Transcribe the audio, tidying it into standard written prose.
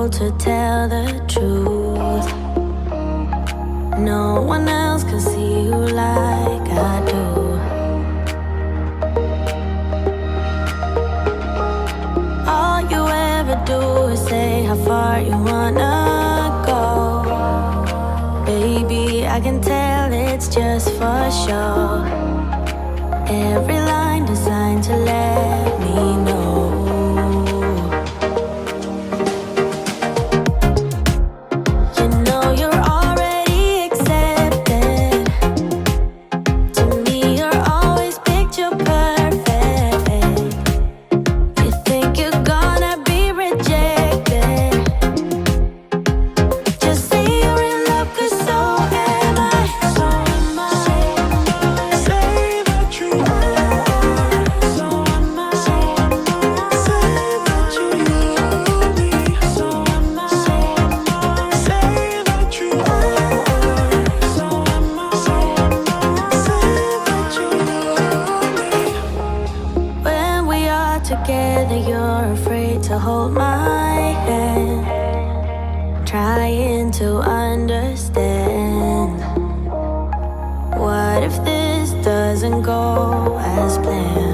bold to tell the truth. No one else can see you like I do. All you ever do is say how far you wanna go. Baby, I can tell it's just for show. Every line designed to let me know. You know you're already accepted. To me, you're always picture perfect. You think you're gonna be rejected. Just say you're in love, 'cause so am I. So am I. Say that you are. So am I. Say that you love me. So am I. Say that you are. So am I. Say that you love me. When we are together, you're afraid to hold my hand, trying to understand. What if this doesn't go as planned?